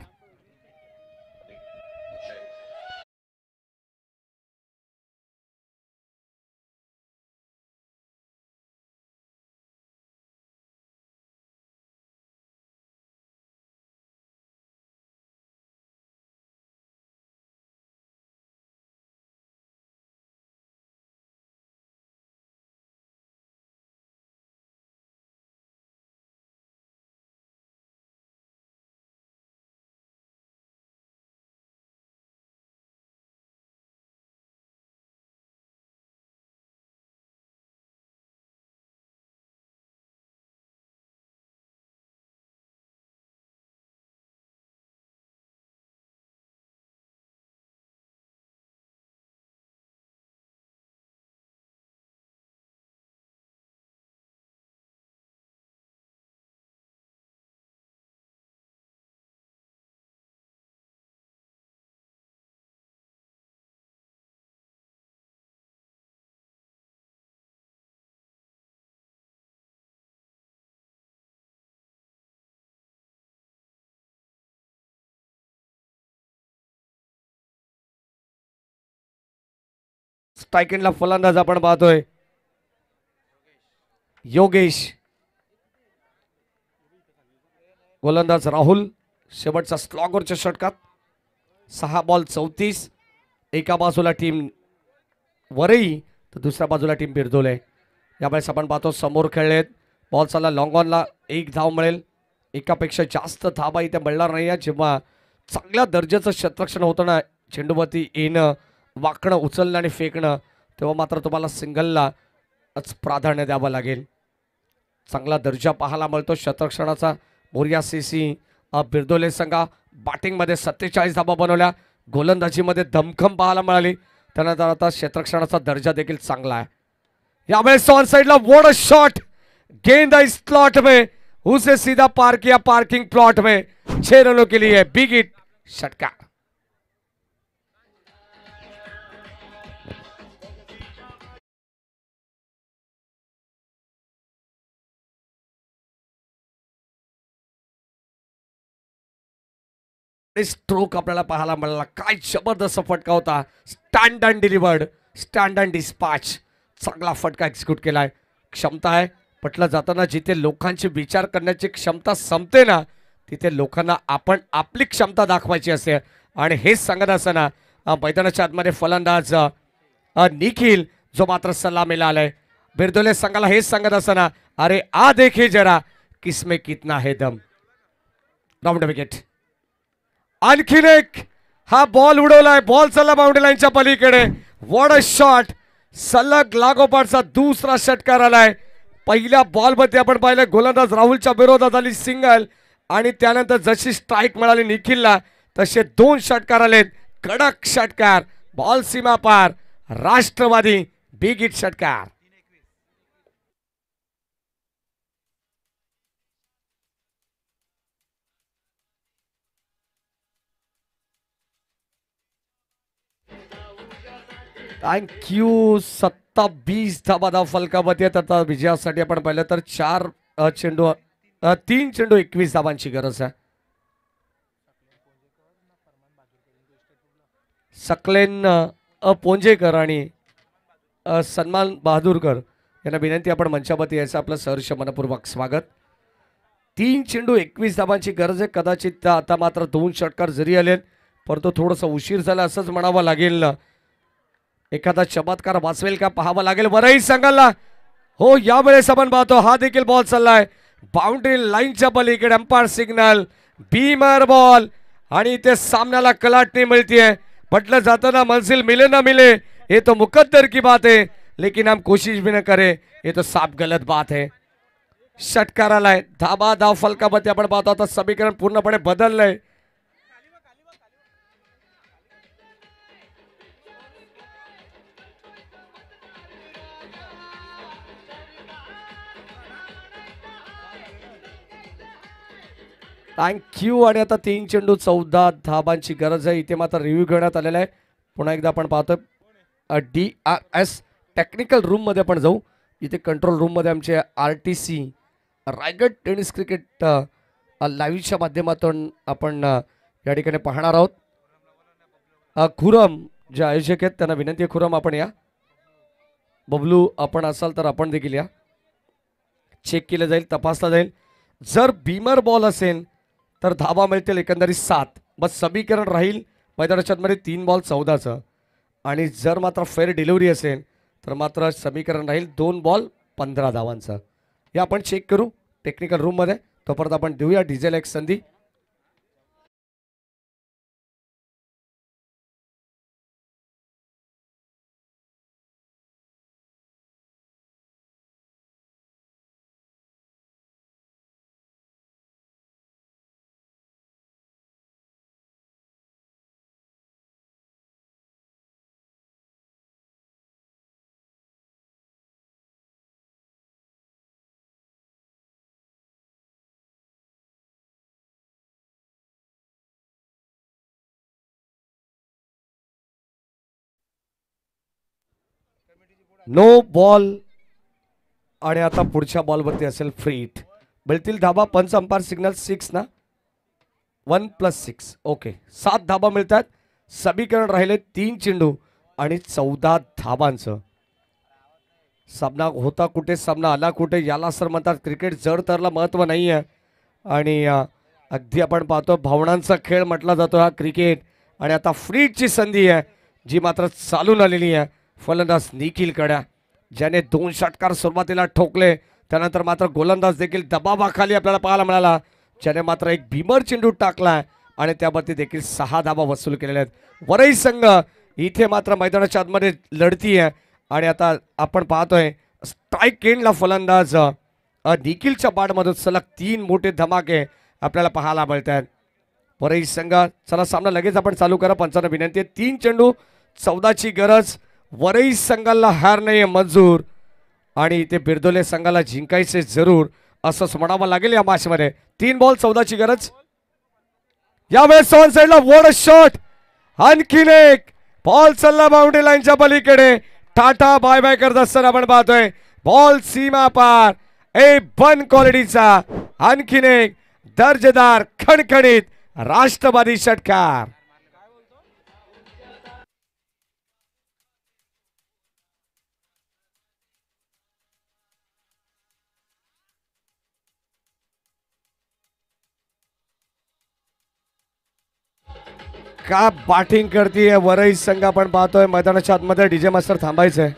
[SPEAKER 1] स्ट्राईक एंडला फलंदाज आपण पाहतोय योगेश. गोलंदाज राहुल. शेवटचा स्लॉगरच्या षटकात 6 बॉल 34. एका बाजूला टीम वरई तर दुसऱ्या बाजूला टीम बिरदोले. यावेळेस आपण पाहतो समोर खेळलेत बॉल चालला लॉंग ऑनला, 1 धाव मिळेल. एकापेक्षा जास्त धाबा इथे मिळणार नाही आहे. जेव्हा चांगल्या दर्जाचं क्षेत्ररक्षण होतं ना, चेंडूवरती येणं, वाकणं, उचलणं आणि फेकणं, तेव्हा मात्र तुम्हाला सिंगललाच प्राधान्य द्यावं लागेल. चांगला दर्जा पाहायला मिळतो क्षेत्ररक्षणाचा. मोरिया सीसी बिरदोले संघा बॅटिंगमध्ये 47 धाबा बनवल्या, गोलंदाजीमध्ये दमखम पाहायला मिळाली. त्यानंतर आता क्षेत्ररक्षणाचा दर्जा देखील चांगला आहे. यावेळेस ऑन साइडला व्हाट अ शॉट, गेंद इस स्लॉट में, उसे सीधा पार किया पार्किंग प्लॉट में. 6 रनों के लिए बिग हिट षटकार. स्ट्रोक आपल्याला पाहायला मिळाला. काय जबरदस्त फटका होता. Stand and delivered, stand and dispatch. चांगला फटका एक्झिक्यूट केलाय. क्षमता आहे. म्हटलं जातं ना, जिथे लोकांची विचार करण्याची क्षमता संपते ना, तिथे लोकांना आपण आपली क्षमता दाखवायची असते. आणि हेच सांगत असताना मैदानाच्या आतमध्ये फलंदाज निखिल जो मात्र सलामीला आलाय. बिरदोले संघाला हेच सांगत असताना, अरे आ देखिए जरा किसमें कितना है दम. Round wicket. आणखीन एक हा बॉल उडवलाय. बॉल चालला बाउंड्री लाईनच्या पलीकडे. What a shot. सलग लागोपाठचा दुसरा षटकार आलाय. पहिल्या बॉलमध्ये आपण पाहिलं गोलंदाज राहुलच्या विरोधात आली सिंगल, आणि त्यानंतर जशी स्ट्राईक मिळाली निखिलला तसे 2 षटकार आलेत. कडक षटकार, बॉल सीमा पार, राष्ट्रवादी बिग हिट षटकार. थँक्यू. 27 धाबा फलकामध्ये येतात. आता विजयासाठी आपण पाहिलं तर 3 चेंडू 21 धाबांची गरज आहे. सकलेन पोंजेकर आणि सन्मान बहादूरकर यांना विनंती, आपण मंचावरती यायचं. आपलं सहर्ष मनपूर्वक स्वागत. 3 चेंडू 21 धाबांची गरज आहे. कदाचित आता मात्र 2 षटकार जरी आले, परंतु थोडंसं उशीर झाला असंच म्हणावं लागेल. एखादा चमत्कार वाचवेल का पाहावं लागेल. वरही सांगायला हो. यावेळेस आपण पाहतो हा देखील बॉल चाललाय बाउंड्री लाईनच्या पलीकडे. अंपायर सिग्नल, बीमर बॉल, आणि इथे सामन्याला कलाटणी मिळतीये. म्हटलं जातं ना, मंजिल मिले ना मिले ये तो मुकद्दर की बात है, लेकिन हम कोशिश भी न करे ये तो साफ गलत बात है. षटकार आलाय. धाबा धाव फलकामध्ये आपण पाहतो. आता समीकरण पूर्णपणे बदललंय. थँक्यू. आणि आता 3 चेंडू 14 धाबांची गरज आहे. इथे मात्र रिव्ह्यू घेण्यात आलेला आहे. पुन्हा एकदा आपण पाहतोय DRS टेक्निकल रूम मध्ये आपण जाऊ. इथे कंट्रोल रूम मध्ये आमचे RTC रायगड टेनिस क्रिकेट लाईव्हच्या माध्यमातून आपण या ठिकाणी पाहणार आहोत. खुरम जे आयोजक आहेत त्यांना विनंती आहे, खुरम आपण या. बबलू आपण असाल तर आपण देखील या. चेक केलं जाईल, तपासला जाईल. जर बीमर बॉल असेल तर धाबा मिळतील एकंदरीत 7. बस समीकरण राहील मैदानाच्या मध्ये 3 बॉल 14चं. आणि जर मात्र फेअर डिलिव्हरी असेल तर मात्र समीकरण राहील 2 बॉल 15 धावांचं. हे आपण चेक करू टेक्निकल रूममध्ये. तोपर्यंत आपण देऊया डिझेल एक संधी. No ball. आणि आता पुढच्या बॉलवरती असेल फ्री हिट. मिळतील धाबा. पंच अंपायर सिग्नल 6 ना. 1 + 6 ओके. 7 धाबा मिळतात. समीकरण राहिले 3 चेंडू आणि 14 धाबांचं. सामना होता कुठे, सामना आला कुठे, याला सर म्हणतात क्रिकेट. जड तरला महत्व नाही आहे. आणि अगदी आपण पाहतो भावनांचा खेळ म्हटला जातो हा क्रिकेट. आणि आता फ्री हिटची संधी आहे जी मात्र चालून आलेली आहे. फलंदाज निखिल कडा. ज्याने 2 षटकार सुरुवातीला ठोकले, त्यानंतर मात्र गोलंदाज देखील दबावाखाली आपल्याला पाहायला मिळाला, ज्याने मात्र एक भीमर चेंडू टाकला आणि त्यावरती देखील 6 धावा वसूल केलेल्या आहेत. वरई संघ इथे मात्र मैदानाच्या आतमध्ये लढती आहे आणि आता आपण पाहतोय स्ट्राईक एंडला फलंदाज निखिलच्या बॅटमधून सलग 3 मोठे धमाके आपल्याला पाहायला मिळत आहेत. वरई संघ चला सामना लगेच आपण चालू करा. पंचांना विनंती आहे, 3 चेंडू 14ची गरज. वरई संघाला हार नाही मंजूर आणि इथे बिरदोले संघाला जिंकायचे जरूर असंच म्हणावं लागेल या मॅच मध्ये. 3 बॉल 14ची गरज. यावेळेस ऑन साइडला वॉड शॉट, आणखीन एक बॉल चालला बाउंड्री लाईनच्या पलीकडे. टाटा बाय बाय करत असताना आपण पाहतोय बॉल सीमा पार. वन क्वालिटीचा आणखीन एक दर्जेदार खणखणीत राष्ट्रवादी षटकार. का बॅटिंग करतीये वरई संघ आपण पाहतोय. मैदानाच्या आतमध्ये डीजे मास्टर थांबायचंय.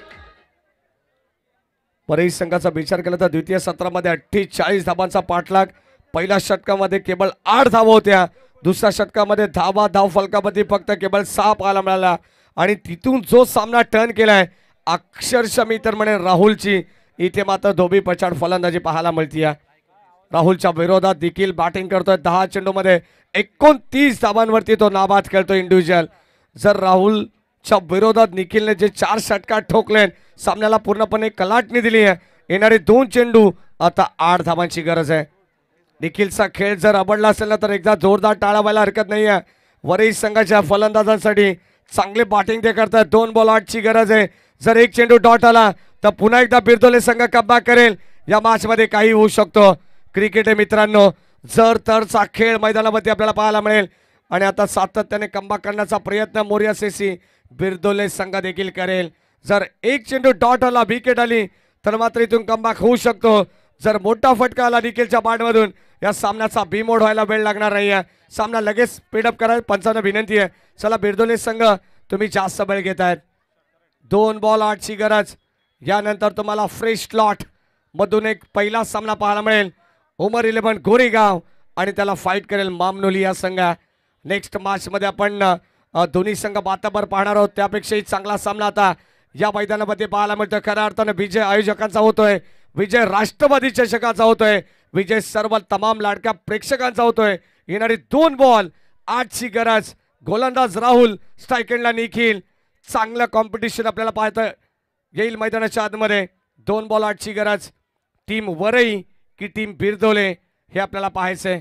[SPEAKER 1] वरई संघाचा विचार केला तर द्वितीय सत्रामध्ये 48 धावांचा पाठलाग. पहिल्या षटकामध्ये केवळ 8 धावा होत्या. दुसऱ्या षटकामध्ये धाव फलकामध्ये फक्त केवळ 6 पाहायला मिळाला आणि तिथून जो सामना टर्न केलाय अक्षरशः मी तर म्हणेन राहुलची इथे मात्र धोबी पछाड फलंदाजी पाहायला मिळतीये. राहुलच्या विरोधात देखील बॅटिंग करतोय. 10 चेंडूमध्ये 29 धावांवरती तो नाबाद खेळतो इंडिव्हिज्युअल. जर राहुलच्या विरोधात निखिलने जे 4 षटकार ठोकले सामन्याला पूर्णपणे कलाटणी दिली आहे. येणारे 2 चेंडू आता 8 धावांची गरज आहे. निखिलचा खेळ जर आवडला असेल ना तर एकदा जोरदार टाळा व्हायला हरकत नाही आहे. वरई संघाच्या फलंदाजांसाठी चांगले बॅटिंग ते करतात. 2 बॉल 8ची गरज आहे. जर एक चेंडू डॉट आला तर पुन्हा एकदा बिरदोले संघ कमबॅक करेल. या मॅच मध्ये काही होऊ शकतो. क्रिकेट आहे मित्रांनो, जर तरचा खेळ मैदानामध्ये आपल्याला पाहायला मिळेल आणि आता सातत्याने कमबॅक करण्याचा प्रयत्न मोरिया सेसी बिरदोले संघ देखील करेल. जर एक चेंडू डॉट आला, विकेट आली तर मात्र इथून कमबॅक होऊ शकतो. जर मोठा फटका आला निखिलच्या बॅटमधून या सामन्याचा बीमोड व्हायला वेळ लागणार नाही आहे. सामना लगेच स्पीडअप करा. पंचांना विनंती आहे, चला बिरदोले संघ तुम्ही जास्त वेळ घेत आहेत. 2 बॉल 8ची गरज. यानंतर तुम्हाला फ्रेश स्लॉट मधून एक पहिला सामना पाहायला मिळेल. उमर 11 गोरेगाव आणि त्याला फाईट करेल मामनोली या संघ. नेक्स्ट मॅच मध्ये आपण दोन्ही संघ बाताबर पाहणार आहोत. त्यापेक्षाही चांगला सामना आता या मैदानामध्ये पाहायला मिळतोय. खऱ्या अर्थाने विजय आयोजकांचा होतोय, विजय राष्ट्रवादी चषकाचा होतोय, विजय सर्व तमाम लाडक्या प्रेक्षकांचा होतोय. येणारी 2 बॉल 8ची गरज. गोलंदाज राहुल, स्ट्राईक एंडला निखिल. चांगलं कॉम्पिटिशन आपल्याला पाहता येईल मैदानाच्या आतमध्ये. 2 बॉल 8ची गरज. टीम वरई की टीम बिरदोले हे आपल्याला पाहायचंय.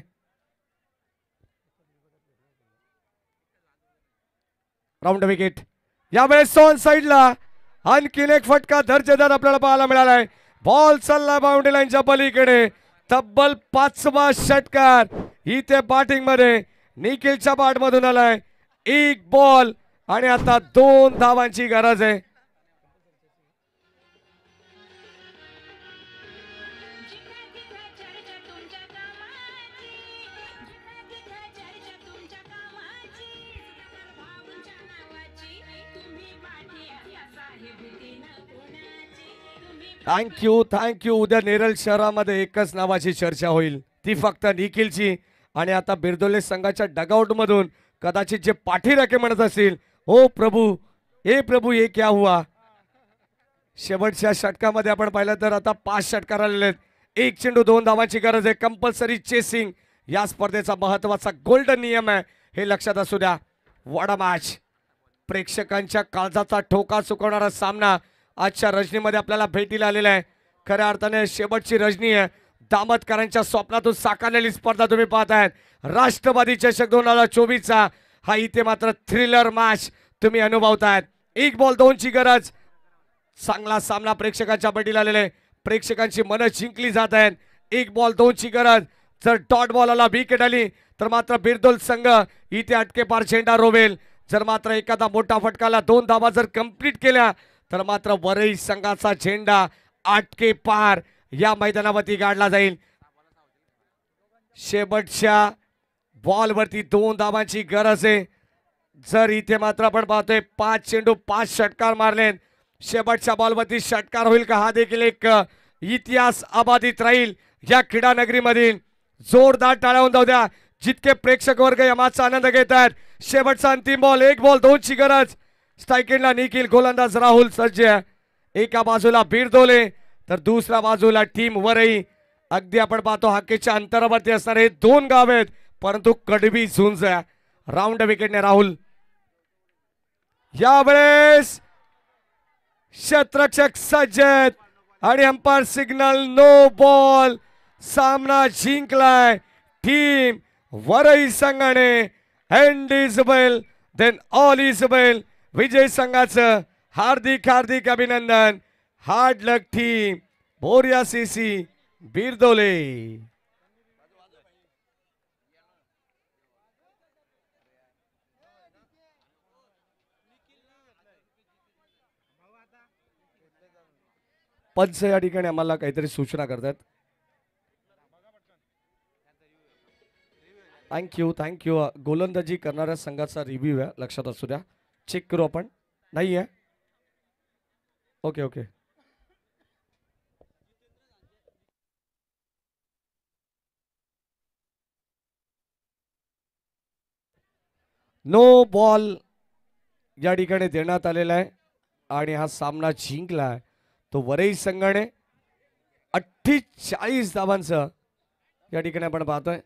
[SPEAKER 1] Round wicket. यावेळेस ऑन साइडला आणखीन एक फटका दर्जेदार आपल्याला पाहायला मिळालाय. बॉल चालला बाउंड्री लाईनच्या पलीकडे. तब्बल 5वा षटकार इथे बॅटिंग मध्ये निखिलच्या बॅट मधून आलाय. 1 बॉल आणि आता 2 धावांची गरज आहे. थँक्यू. उद्या नेरळ शहरामध्ये एकच नावाची चर्चा होईल, ती फक्त निखिलची. आणि आता बिरदोले संघाच्या डगआउट मधून कदाचित जे पाठीराखे म्हणत असतील, ओ प्रभू ये क्या हुआ. शेवटच्या षटकामध्ये आपण पाहिलं तर आता 5 षटकार आलेले आहेत. 1 चेंडू 2 धावांची गरज आहे. कंपल्सरी चेसिंग या स्पर्धेचा महत्वाचा गोल्डन नियम आहे, हे लक्षात असू द्या. What a match. प्रेक्षकांच्या काळजाचा ठोका चुकवणारा सामना आजच्या रजनीमध्ये आपल्याला भेटीला आलेला आहे. खऱ्या अर्थाने शेवटची रजनी आहे. दामतकरांच्या स्वप्नातून साकारलेली स्पर्धा तुम्ही पाहतायत. राष्ट्रवादी चषक 2024चा हा इथे मात्र थ्रिलर मॅच तुम्ही अनुभवतायत. 1 बॉल 2ची गरज. चांगला सामना प्रेक्षकांच्या भेटीला आलेला आहे. प्रेक्षकांची मनं जिंकली जात आहेत. 1 बॉल 2ची गरज. जर डॉट बॉल आला, विकेट आली तर मात्र बिरदोल संघ इथे अटकेपार झेंडा रोवेल. जर मात्र एखादा मोठा फटकाला 2 धावा जर कंप्लीट केल्या तर मात्र वरई संघाचा झेंडा आटके पार या मैदानावरती गाडला जाईल. शेवटच्या बॉलवरती 2 धावांची गरज आहे. जर इथे मात्र आपण पाहतोय 5 चेंडू 5 षटकार मारले. शेवटच्या बॉलवरती षटकार होईल का? हा देखील एक इतिहास अबाधित राहील या क्रीडा नगरीमधील. जोरदार टाळ्या होऊन जाऊ द्या जितके प्रेक्षक वर्ग या मॅचचा आनंद घेत आहेत. शेवटचा अंतिम बॉल, 1 बॉल 2 ची गरज. स्ट्रायकिंगला निखिल, गोलंदाज राहुल सज्ज. एका बाजूला बिरदोले तर दुसऱ्या बाजूला टीम वरई. अगदी आपण पाहतो हाकेच्या अंतरावरती असणारे 2 गाव आहेत, परंतु कडवी झुंज. राऊंड विकेटने राहुल. यावेळेस क्षेत्ररक्षक सज्ज आहेत आणि अंपायर सिग्नल नो बॉल. सामना जिंकलाय टीम वरई संघाने. End is well then all is well. विजय संघाचं हार्दिक हार्दिक अभिनंदन. Hard luck team. Boriya CC Birdole. पंच या ठिकाणी आम्हाला काहीतरी सूचना करतात. थँक्यू. गोलंदाजी करणाऱ्या संघाचा रिव्ह्यू आहे, लक्षात असू द्या. चेक करू आपण. नाही आहे. ओके. नो बॉल या ठिकाणी देण्यात आलेला आहे आणि हा सामना जिंकला तो वरई संघाने. 48 धावांचं या ठिकाणी आपण पाहतोय.